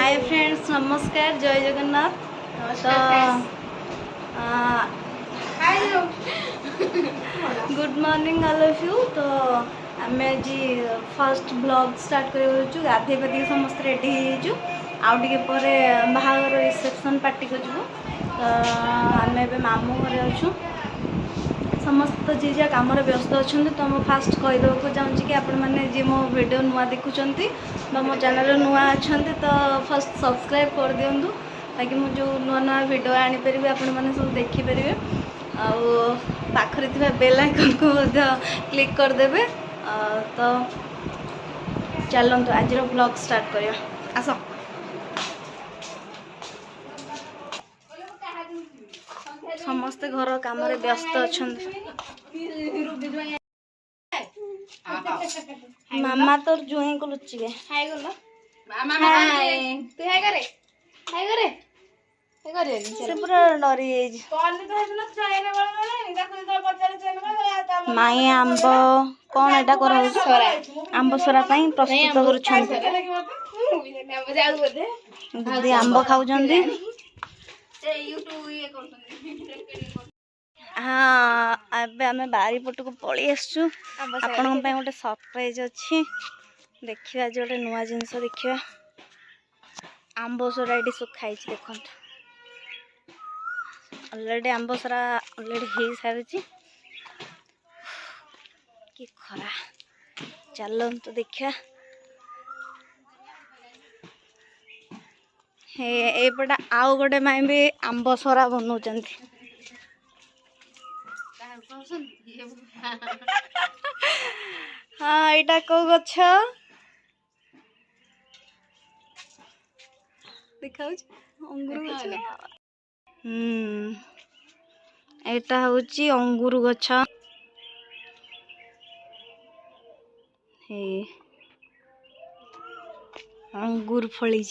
Hi friends, नमस्कार, जय जगन्नाथ। तो good morning all of you. तो आम आज फर्स्ट ब्लॉग स्टार्ट कर गाधे पाधे समस्त रेडी आउे बाहागर रिसेप्शन पार्टी को जीवु। तो आम ए मामू घरे अच्छु, समस्त जी जा कम व्यस्त अच्छा। तो मुझे फास्ट कहीदेक चाहूँगी कि आपण मैंने जी मो वीडियो नुआ देखुंत मो चैनल नुआ अच्छा तो फर्स्ट सब्सक्राइब कर दिंतु, ताकि मुझे जो नुआ नुआ वीडियो आनीपर आपण मैंने सब देखिपारे। आखिरी थी बेल आइकन को क्लिक करदे। तो चलतु आज ब्लॉग स्टार्ट करिया। आस समस्ते घर काम व्यस्त अच्छा। मामा तो जुहे को लुचिके हाय गलो हाय तू हाय करे हाय करे हाय करे से पूरा डरी जाई कॉल तो हेतना चाइना वाला नहीं देखो तो पचारे चेन माई आंब कोन एटा कर सरा आंब सरा पई प्रस्तुत करू छन। दीदी आंब खाउ जंदी ए यूट्यूब ये कर। हाँ, अबे आम बारी पट को पलि आसु। आपण गोटे सरप्राइज अच्छी, देखिए आज गोटे नुआ जिनस देखिए। आंब सरा ये सुखाई देख अलरेडी आंब सरा अलरेडी हो सारी कि खरा। चलतु देखिया एपटा आउ गोटे माई भी आंब सरा बनाऊँ। हाँ यहाँ कौ गछ देखा अंगूर गछ। एटा हूँ अंगूर गछ। हे अंगूर फली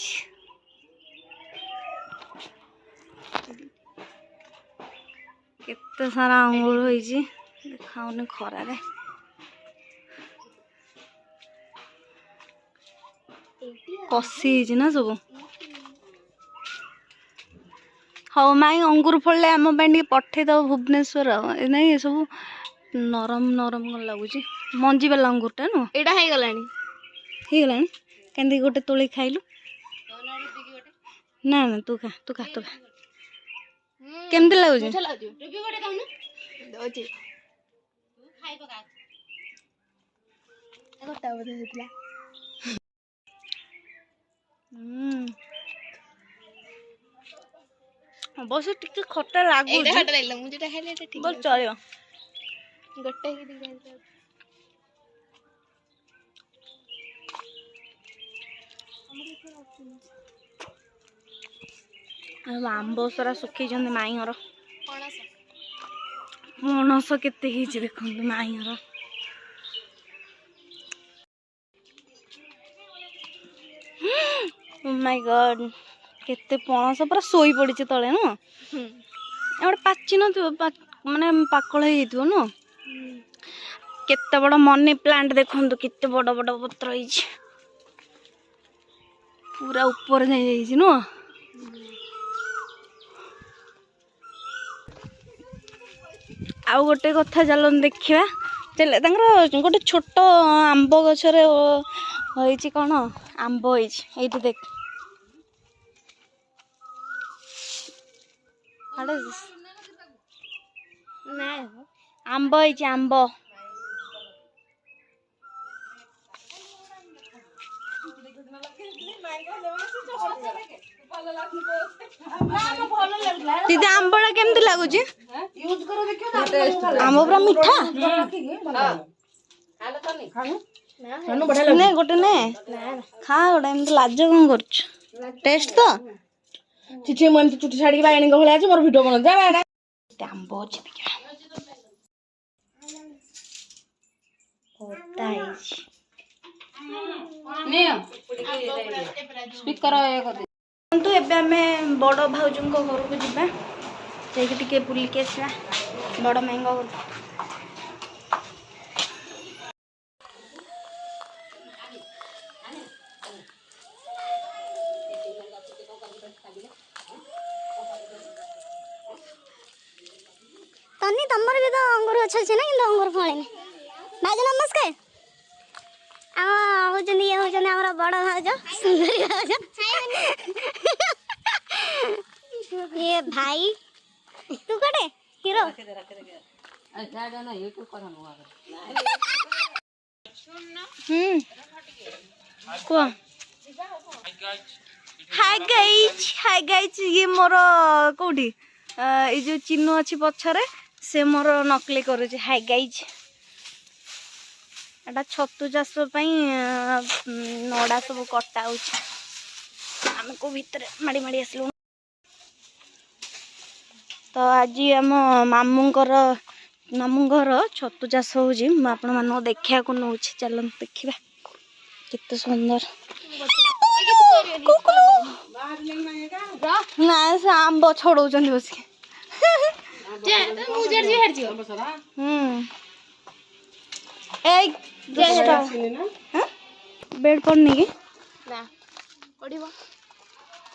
केते सारा अंगूर होइछि देखाउनी खरा रे। कसी ना सब। हाँ माई अंगूर फल आम पठेदब भुवनेश्वर नहीं ये सब नरम नरम लगुच मंजी वाला अंगूरटा नु एटा हो गला केंदी गोटे तोली खाइलु ना ना तू खा तू खा तू खा केमती लगुच बस टिके खट्टा लागु बस चलियो गोटे आंब सरा सुखी माई घर पणस केते देखो माई घर। ओ माय गॉड केते पणस पूरा सोई पड़ी तले न एवं पाची न माने पाकल हो न केते बड़ मनी प्लांट देखो केते बड़ बड़ पत्र पूरा ऊपर जाई न। आउ गोटे कथा चलन देखा चल गोटे छोट आंब गछरे होइछि कौन आंब होइछि देख आंब होइछि आंब दीदी आंबड़ा केमती लगुच आंब पूरा मीठा ने गोटे ने खा गोटे एमती लाज कौन कर टेस्ट तो चिठी मन चुटी छाड़ी बायणी को भले मोर वीडियो बन जा आंब अच्छे देखा एबे बड़ भाउज घर को जीवा जाके बुलिक आसवा बड़ माई घर। तन्नी तमर भी तो अंगूर गछ अछि ना कि अंगूर फळेनी भाज नमस्कार हम होचन ये होचन हमर बड़ भाज सुंदरी भाज ये भाई तू कटे हीरो कुआ हाय गाइज ये मोर कोठी ये जो चिन्ह अच्छी पछरे से मोर नकली करुचे हाय गाइज एटा छतु चाष नड़ा सब कटा आम को भितर माड़ी माड़ी आसलु तो आज आम मामू घर छतु चाष हो आपण मान देखा नौ चल देखा केते सुंदर ना से आंब छड़ौन बस बेड पड़नी कि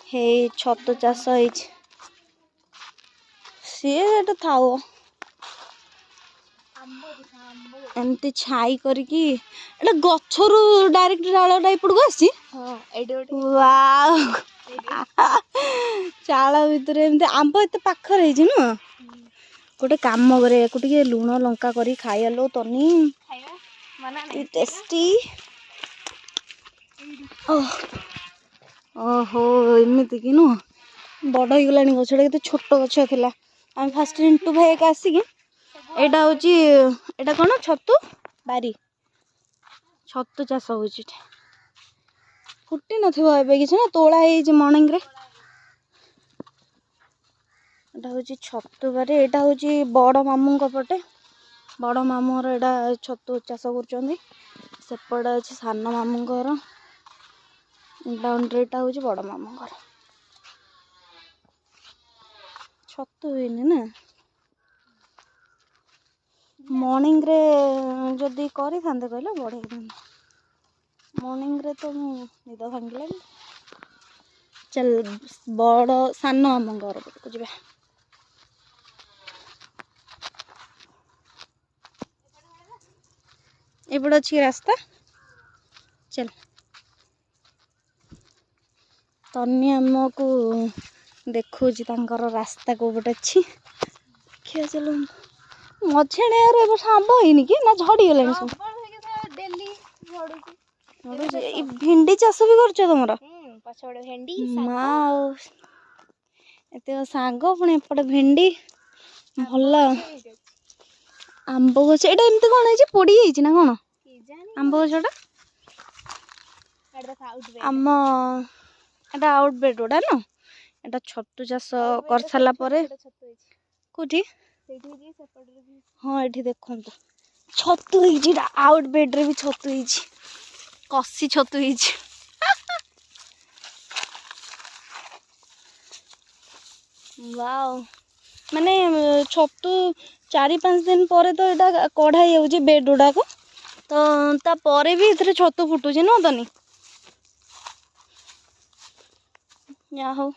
हे छतु चाष सी थाओ एमती छाई करके गचर डायरेक्ट डाल टाइपड़ को आसी चाल भितर एमती आंब एत पाखर नुह गोटे काम करे लुण लंका कर खाई लो तनी टेस्टी ओहो एमती कि नुह बड़ हो गला गछटा के छोट गछ था आम फास्ट रिंटू भाई एक आसिक एटा हूँ कौन छतु बारी छतु चाष हो फुटी नए कि ना तोला है मर्णिंग हूँ छतु बारी यहाँ हूँ बड़ मामू पटे बड़ मामूर यहाँ छतु चाष करपट अच्छे सान मामू घर बाउंड्री हूँ बड़ मामू घर छतु हुई ना मॉर्निंग रे जदि करें कहले बढ़े मॉर्निंग रे तो निद भांगे चल बड़ सान आम घर को जा एपट अच्छी रास्ता चल तन्नी आमको देखो रास्ता को पटे अच्छी देखिए चलो मझे आंब होनी कि ना झड़ी गला सब भिंडी चाष भी कर तुम माँ एत साग पुणी एपटे भिंडी भल आंब गछ एटा एमती कौन है पोड़ी जाइए ना कौन आंब गछटा आम एटा आउटबेड गुड़ा ना एटा छतु चाष कर सारा कौटी हाँ ये देखो छतु आउटबेड रे भी छतु कसी छतु वाओ माने छतु 4-5 दिन पर तो यहाँ कढ़ाई हो बेड गुड़ाक तो तापर भी इधर छतु फुटुचे न तनी या हो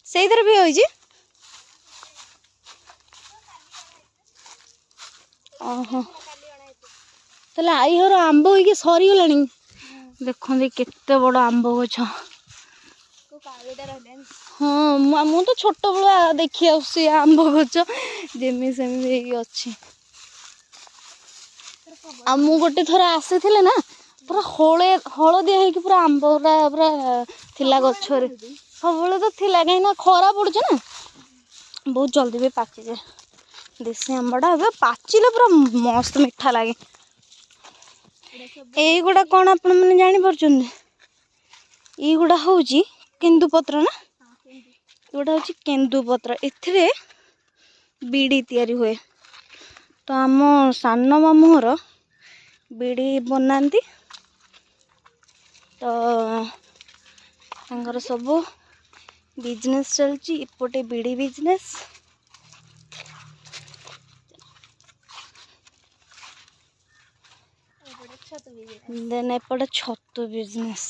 से भी होइछि ओहो ताले आई हर आंब होइके सरी गलानी देखो केते बड़ आंब गछ हाँ मु तो छोट बड़ा देखी आसी आंब गछ जेमी सेमी अच्छी आ मु गोटे थर आसी ना पूरा हलदिया होइके पूरा आंब पूरा थिला गछरे सब तो थिला कहीं खरा पड़ुचे ना बहुत जल्दी भी पाची जाए देसी आंबटा ए पाचिले पूरा मस्त मिठा लगे एगुड़ा कौन आपण मैंने जानी पार्छन युड़ा हूँ केन्दुपत्र ना युड़ा हूँ केन्दुपत्र एथिरे बीड़ी तैयारी हुए तो आम सान मामूर बीड़ी बनाती तो सब बिजनेस चलची इपटे बीड़ी बिजनेस देन एपटे छतु बिजनेस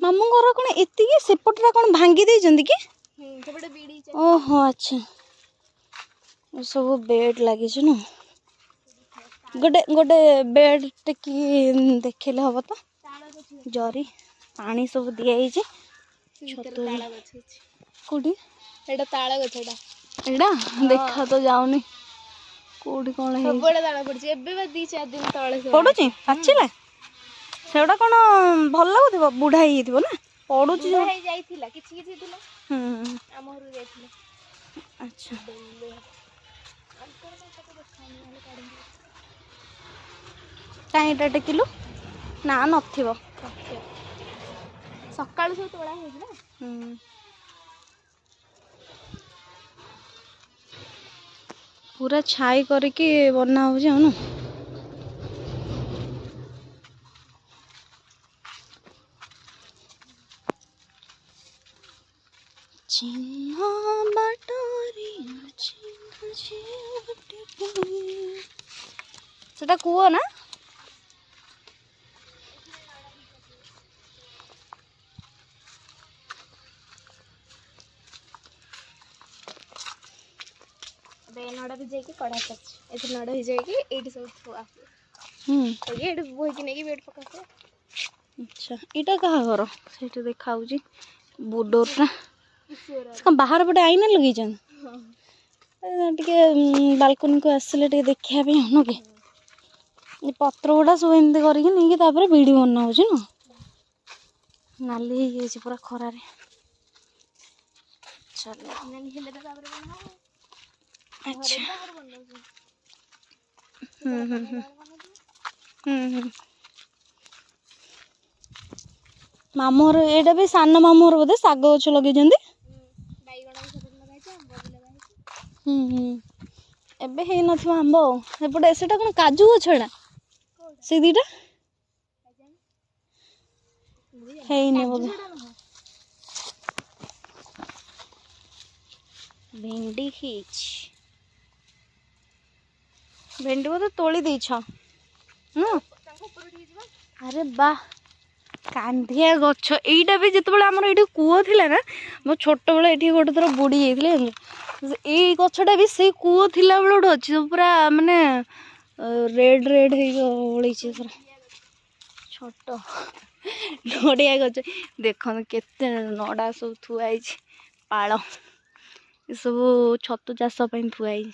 मामू घर कौन एति सेपटा कौन भांगी देइछंती कि ସେପଟେ ବିଡି ओहो अच्छा सब बेड लगी ना गोटे गोटे बेड टेकी देखले हम तो जरी पानी सब दिखाई कौटी एटा ताଳ ଗଛଟା एडा देखा तो जाऊनी कौटी कौन है ସବୁବେଳେ ତାଳ ପଡୁଛି ଏବେ ବା 2-4 ଦିନ ତଳେ पड़ुची पाचिला सेटा कौन भल लगुव बुढ़ा हो ना पड़ुची ହେଇ ଯାଇଥିଲା କିଛି କିଛି ଥିଲା ଆମ ଘରୁ ଯାଇଥିଲା अच्छा कहीं टेकिलु ना नथिबो ସକାଳୁ ସବୁ ତୋଳା ହେଇଥିଲା पूरा छाई करके बना हो जाऊन चिन्ह बाटरी सेटा कुओ ना नड़ भी जाइए कड़ा कर नड़ हो जाएगी ये सब थुआ ये बोईकी नहीं बेड पका अच्छा इटा कहा घर से देखा बुडोरटा बाहर पटे आईना लगे बालकनी को आसले देखा हन कि पत्र गुड़ा सब एमती करके बीड़ी बना हो ना नाली हो पूरा खरार चलो अच्छा मामूर एटा भी सान मामूर बोधे शाग गछ लगे एबे हे नथिबो आंब सेपटे सेटा कोन काजू गछ एटा से दीटा हेइने बोधे भेंडी खीच भेंडी बोधे तोली देछ अरे वाह कांधिया गछ एटा भी जिते आमर ये कूओ थिला ना मो छोट बेले ये गोटे थर बुड़ी जाइए ये गछटा भी से कूओ थिला बेले गोटे अच्छी पूरा माने रेड रेड होड़ी पूरा छोट नड़िया गछ देख केते नड़ा सब थुआई पाल ये सब छतु चाष थुआई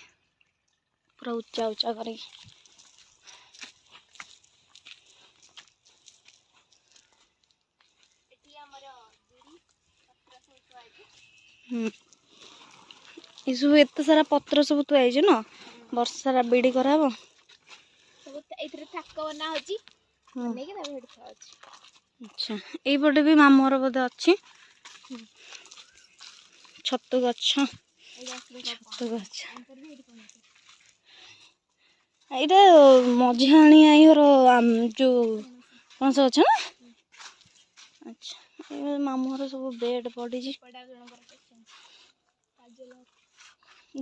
पूरा उच्चा उच्चा कर ये सब एत सारा पत्र सब थुआई ना वर्ष सारा बीड़ी कराब अच्छा यहीपटे भी मामूर बोधे अच्छी छतु गछ छतु गछ यहाँ मझाणी आई जो पणस गछ ना अच्छा ये मामूर सब बेड पड़ी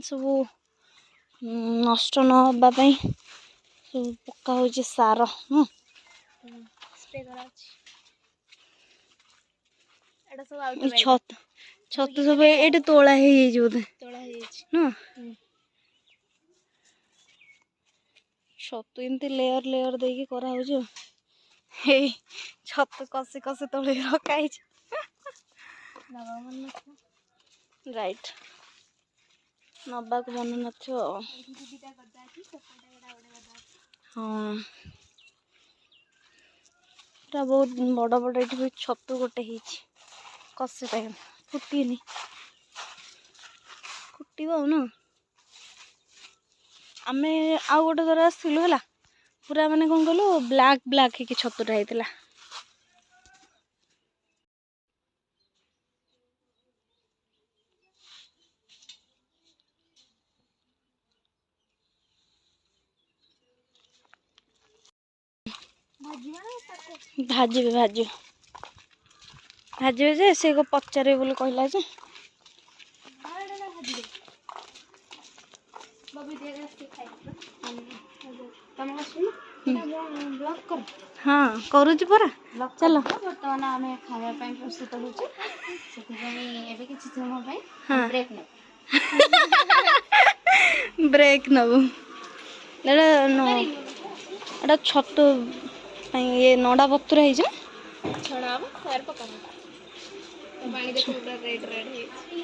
सब नष्ट नवाई सब पका हो सार छत छतु सब ये तोला बोधे ना छतु एमती लेयर लेयर देकी करा छतु कसी कसी तले रखाई राइट नबा को मन न हाँ बहुत बड़ बड़ ये छतु गोटे कसी टाइम फुटीनी फुट ना आम आउ गोटे थर आसलु है पूरा माने कौन कहलु ब्लैक ब्लैक है छतुटा होता भाजी भाजी भाजी जे से पचारे बोले कहला जे तम ବ୍ଲଗ୍ କର हाँ करुची परा चलो ବର୍ତ୍ତମାନ ଆମେ ଖାଇବା ପାଇଁ ପ୍ରସ୍ତୁତ ହେଉଛୁ ସେଥିପାଇଁ ଏବେ କିଛି ସମୟ ପାଇଁ हाँ ବ୍ରେକ୍ ନେବୁ ब्रेक नबु एटा एटा छतु ये नडा बतुर है जे ଛଣା ହବ ତାର ପକା ହବ ପାଣି ଦେଖ ପୁରା ରେଡ୍ ହେଇଛି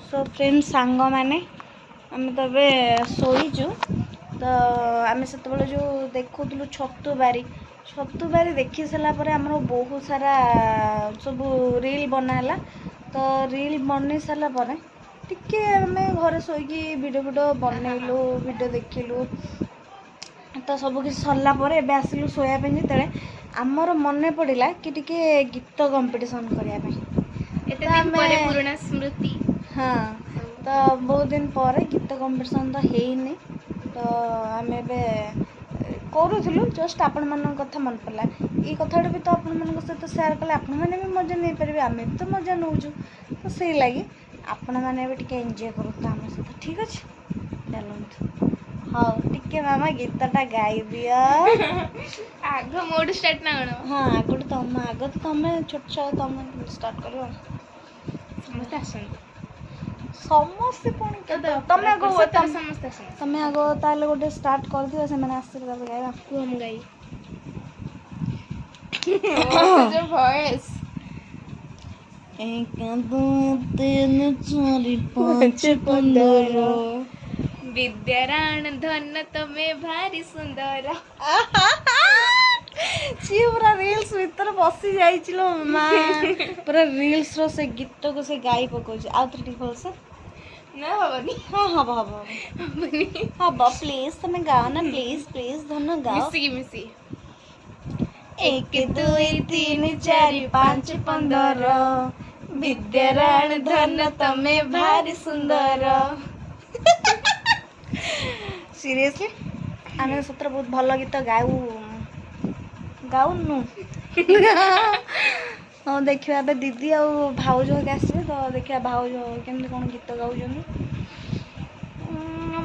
सो फ्रेंड्स सांग माने आम तो ए शोचु तो आम से जो देखुलु छतु बारी देखी सारापर आम बहुत सारा सब रील बनाला तो रील बन सारापर टिके आम घर शोकी वीडियो बनइलु वीडियो देखिलु तो सब किसी सरला एबे आसिलु शोया जो आमर मन पड़ा कि टिके गीत कंपटीशन करने पुराना स्मृति हाँ तो बहुत दिन पर गीत कंपटीशन तो ହେଇନି तो आम करूँ जस्ट आपण मान कथा मन पड़ा ये कथाटा भी तो आपण मान सहित सेयार कले आपण मैंने भी मजा नहीं पारे आम भी तो मजा नौचु तो से लगी आपण मैंने भी टे एंजॉय करूँ आम सहित ठीक अच्छे चलते हाँ टिके मामा गीतटा गाई दिया आग मोड स्टार्ट ना करो हाँ आगोटे तुम आग तो तुम छोट छुआ तुम स्टार्ट कर समस्त आसन समस्ते पुणी तमें आग समस्त आसन तमें आग ताले गोटे स्टार्ट कर दियो से माने आस्ते तब गाइबा हम गाई जो वॉइस 1 2 3 4 5 15 विद्याराण धन तमे भारी सुंदर सी पूरा रील्स भीतर बसी जाइलो माँ पूरा रील्स रो से गीत को से गाई पकोज आउ तो ठीक भल से ना हबनी हाँ हब हब हब प्लीज तुम गाओ ना प्लीज प्लीज धन गाओ मिसी 1 2 3 4 5 15 विद्याराण धन तमे भारी सुंदर सीरियसली आम सतर बहुत भल गीत गाउनु हाँ देखिए ए दीदी आ भाउज आसवे तो देखिए भाउज केमती कौन गीत गाँव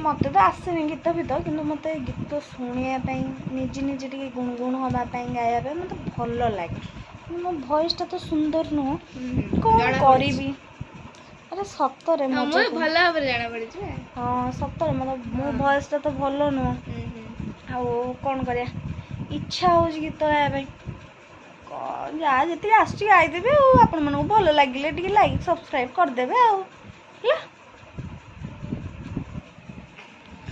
मत तो आसेनि गीत भीत कि मत गीत शुणापी निजे निजे टे गुणगुण हाँपाई गाइबा मत भल लगे मो भॉइसटा तो सुंदर नुह कौन करी अरे सतरे भल भाव जाना पड़ी हाँ सतरे मतलब मो भॉइसटा तो भल नुह आ कौन कर इच्छा हो गीत गाया जहाँ जी आसदेवी आपण मन भल लगे टे लाइक सब्सक्राइब करदे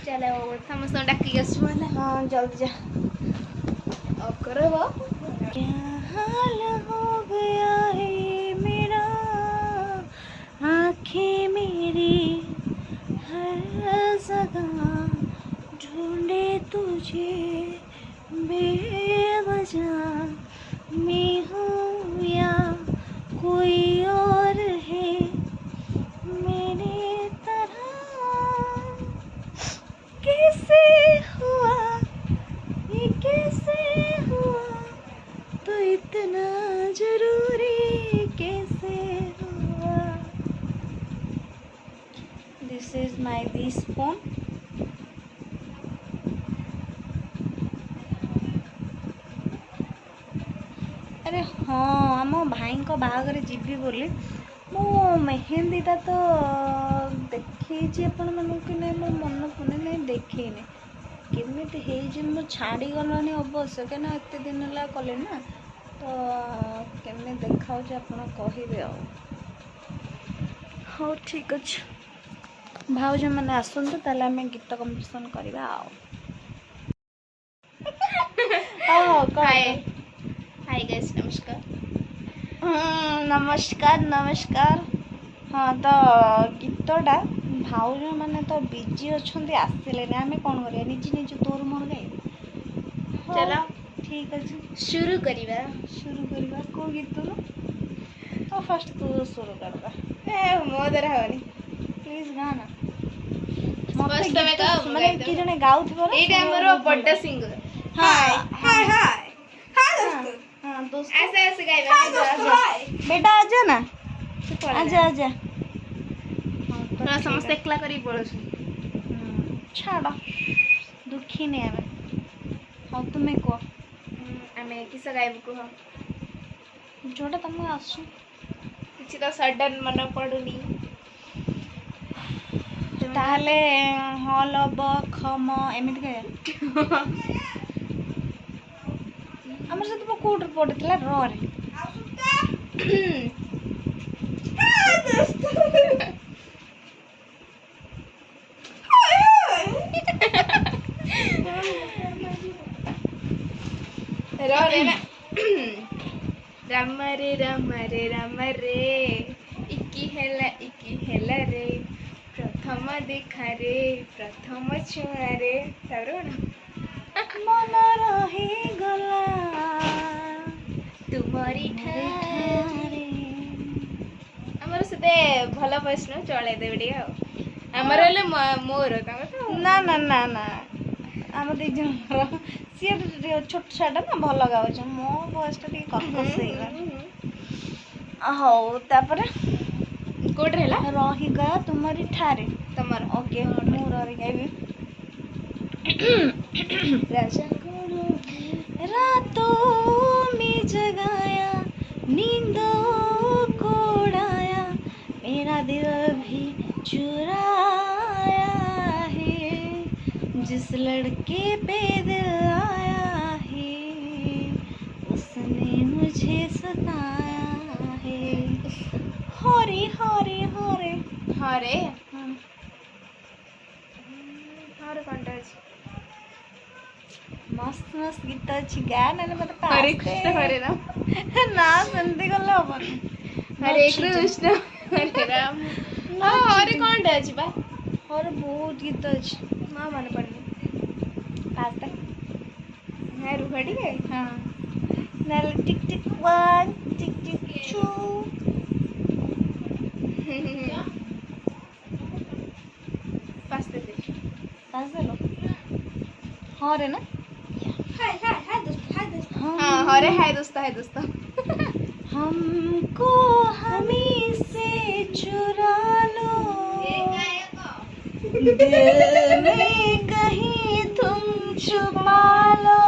चलो समस्त डाकी हाँ जल्दी जा अब करो क्या हाल हो गया है मेरा आँखें मेरी हर जगह ढूंढे तुझे बेवजह मैं हूँ या कोई और है मेरे तरह कैसे हुआ ये कैसे हुआ तो इतना जरूरी कैसे हुआ this is my this phone अरे हाँ आम भाई को बाहागर जीवी बोली मो मेहंदीटा तो देखी आपण मानू कि नहीं मो मन पड़े नहीं देखनी केमिति है मो छाड़ी गलनी अवश्य कहीं एत दिन है कले ना तो केमी देखा आपड़ कहे हाँ ठीक अच्छे भाउज मैंने आसतु ताले आम गीत कंपटीशन करवा हाय गाइस नमस्कार नमस्कार नमस्कार हाँ तो गीतटा भाउज मैंने तो बिजी अच्छा आसले आम कौन कर निजे निजे तोर मोर गाई चलो ठीक अच्छे शुरू करवा को गीत तो फर्स्ट तू शुरू करवा मो द्वारा हवनी प्लीज गा ना फर्स्ट तमे गाओ माने कि जने गाउथबो ना एटा हमरो बड्डा सिंगर हाय हाय हाय हाय हां दोस्त ऐसे ऐसे गाइबा बेटा आजा ना आजा आजा थोड़ा समस्त एकला करी पड़ो छाड़ दुखी नहीं आमे हाँ तुम्हें कह आम किस गायब कह जोटा तुमको आसु किसी तो सडन मन पड़ुनी ताहले हल ब खम एमिति कहे आमर से तो कोड पड़ता र रे राम रे राम रे राम रे इकी हेला रे प्रथम देखा रे प्रथम छुआ रे मन रही गला तुमरी ठारे आमर से भल वैष्णव चले देवे टे आमर हेले मोर ना ना ना ना आम दी जन सी छोट छुआटा ना भल गाँच मो बयस टा कर्कश हो तापर कोट है रहीगा तुमरी ठारे तमर ओके मु रही गाइबी रातों में जगाया नींदों को उड़ाया मेरा दिल भी चुराया है जिस लड़के पे दिल आया है उसने मुझे सताया है हरे हरे हरे हरे हरे कंटा मस्त मस्त गीत अच्छी गा ना मत हरे कृष्ण हरे राम ना सुनते गले हबनी हरे कृष्ण हरे राम हाँ हरे कंटा अच्छी बा और बहुत गीत अच्छी माँ मन पड़नी पास्ता है रुखड़ी है हाँ नाल टिक टिक 1 टिक टिक 2 पास्ते दे पास्ता लो हाँ रे ना हाय दोस्त हाँ हरे हाय दोस्त हमको हमी से चुरा लो दिल में कहीं तुम छुपा लो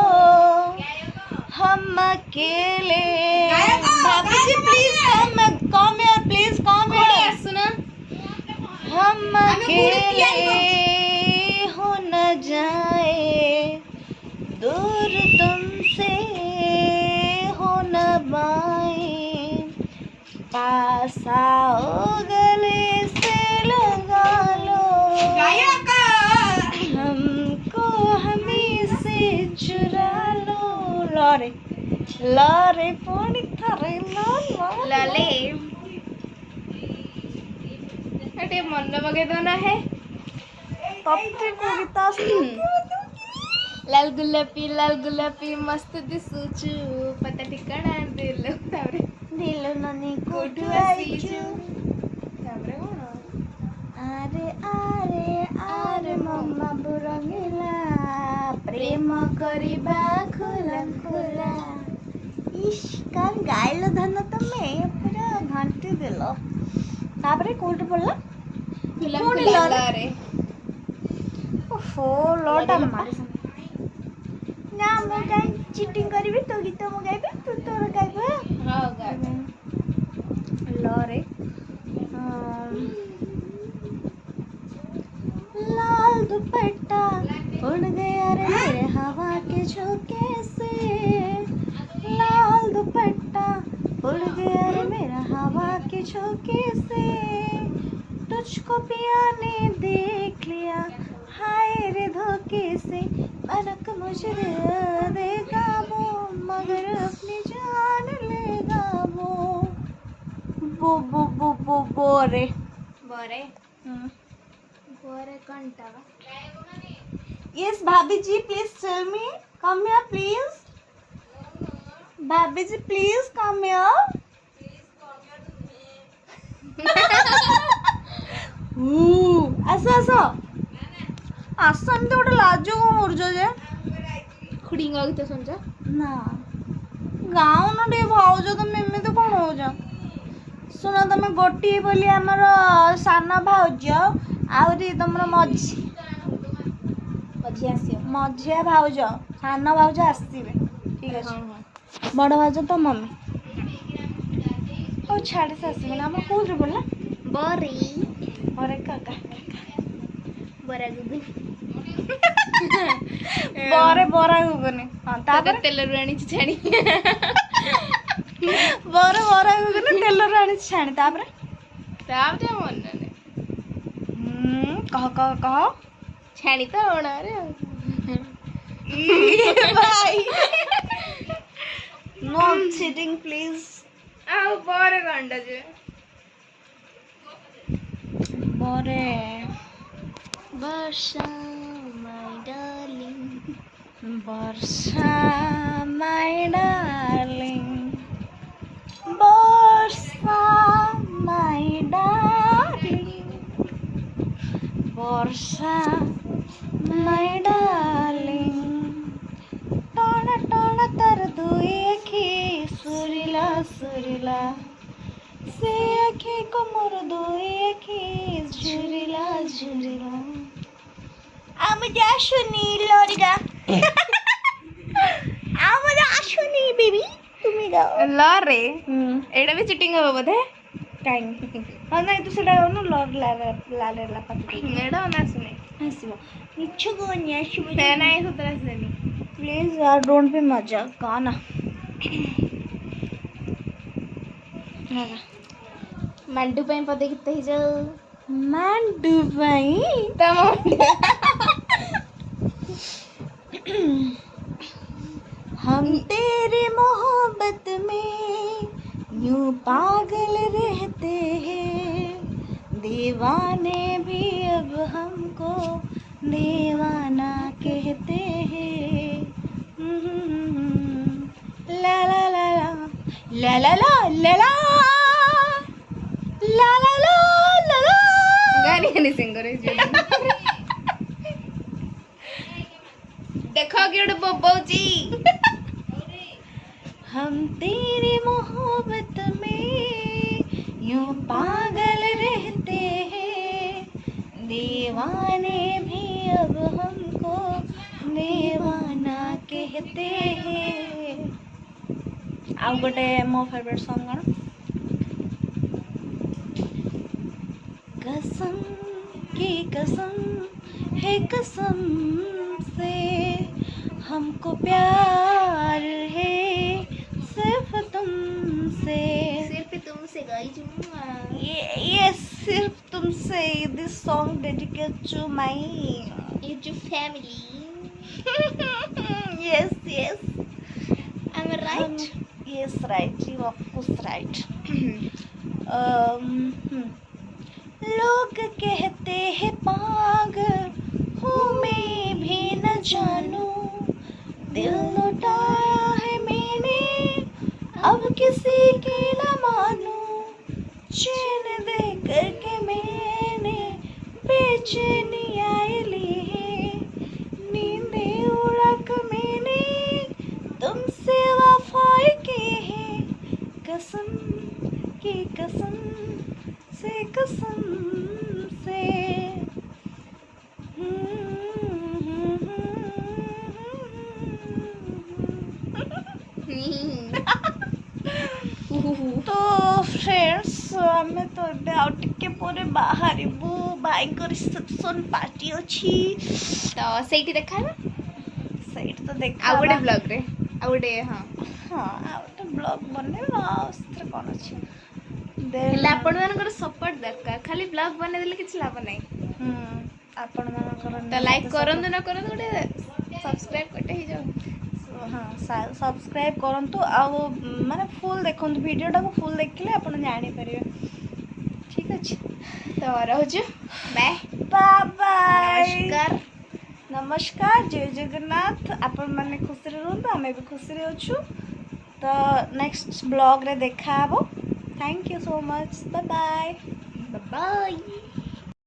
हम अकेले भाभी जी please come here please come here सुना हम अकेले हो न जाए दूर तुमसे हो न बाए पास आओ गले से लगा लो हमको हमी से चुरा लो लरे पुणी थरे लाले अटे मन बगे दो ना है तप्ते कविता लाल गुलापी मस्त दिसुचु पता ठिकाना दिल तावरे दिल ननी कोठु कोठु आसीचु आइचु तावरे कोन आरे आरे आरे मम्मा बुरंगिला प्रेम करिबा खुला खुला इश कान गाइल धन तमे पूरा घंटी देलो तापरे कोठ पड़ला फिल्म कोण फिल्म लारे? रे ओहो लौटा मारे ना मु काई चीटिंग करबी तो गीत मु गाइबे तू तोर गाइबे हां गा लरे लाल दुपट्टा उड़ गया रे मेरे हवा के झोंके से लाल दुपट्टा उड़ गया रे मेरा हवा के झोंके से तुझको पिया ने देख लिया हाय रे धोखे से फर्क मुझे देगा वो मगर अपनी जान लेगा वो बोरे बोरे बोरे कंटा यस भाभी जी please tell me come here please भाभी जी प्लीज कम हियर आस आसन तो गोटे लाज कौन करछ जे खुड़ींगा गीत सुनछ ना गाँव न टे भाज तुम एमती कौन हो शुण तुम गोटे बोली आमर सान भाज आहरी तुम मझी मझी आसियो मझिया भाउज सान भाउज आसवे ठीक हाँ अच्छे हाँ बड़ भाउज तो मम्मी और छाड़ी से आसवे आम कौन बोलना बरी और काका बरा गुगुनी बरे बरा गुगुनी हाँ तापर तेल आनी छाणी बरे बरा गुगुनी तेल आनी छाणी तापर मन कह कह कह छाणी तो होना रे भाई नो चीटिंग प्लीज आउ बरे गंडा जे बरे Varsha my darling Varsha my darling Varsha my darling Varsha my darling टोना टोना तर दुई आखि सुरिला सुरिला से आखि को मोर दुई आखि झुरिला झुरिला আমি যা শুনি লরিগা আমি যা শুনি বেবি তুমি গাও ला रे एडा भी चिटिंग हो बोधे টাইম ହଁ ନାଇଁ ତୁ ସେଟା ଗାଉନୁ ଲର ଲାଲେ ପାତି एडा ना सुने ଆସିବ ମିଛ କହନି ଆସିବ ते नाही सुतरा सुनी प्लीज यार डोंट बी मजा गाना मंडू पे पदे किते ही जाओ मांडू भाई तम हम तेरी मोहब्बत में यूं पागल रहते हैं दीवाने भी अब हमको दीवाना कहते हैं ला ला ला ला ला ला ला ला ला ला ला ला ला ला गानी गानी सिंगर देखो कि उड़ बब्बौची हम तेरी मोहब्बत में यूं पागल रहते हैं दीवाने भी अब हमको दीवाना कहते हैं ଆଉ ଗୋଟେ ମୋ फेवरेट सॉन्ग कौन कसम की कसम है कसम से हमको प्यार है सिर्फ तुमसे सिर्फ तुमसे गाई चुम्मा ये सिर्फ तुमसे this song dedicate to my YouTube family yes yes am I right yes right you of course राइट लोग कहते हैं पागल हूँ मैं भी न जानूं दिल लुटाया है मैंने अब किसी की न मानूं चैन दे करके मैंने बेचैनी आए ली है नींदे उड़ा कर मैंने तुमसे वफाई की है कसम की कसम से कसम से तो फ्रेंड्स आमे तो एबे आउ टिके पोरे बाहरिबु भाईको रिसेप्शन पार्टी अछि तो सेठी देखा ना साइड तो देखा आ गोटे ब्लॉग रे आ गोटे हां हाँ आ तो ब्लॉग बने अस्त्र कोन अछि हेला आपण मानकर सपोर्ट दरकार खाली ब्लॉग बने देले किछ लाभ नै आपण मानकर तो लाइक करंतु न करंतु गोटे सब्सक्राइब करते ही जाओ हाँ सब्सक्राइब करंतु आ माने फुल देखंतु वीडियोटा को फुल देखिले आपण जानि परिबे ठीक अछि तो रहजु बाय बाय बाय नमस्कार नमस्कार जय जगन्नाथ आपण माने खुशी रे रहंतु हमें भी खुशी रे अछु तो नेक्स्ट ब्लॉग रे देखा हबो thank you so much bye bye bye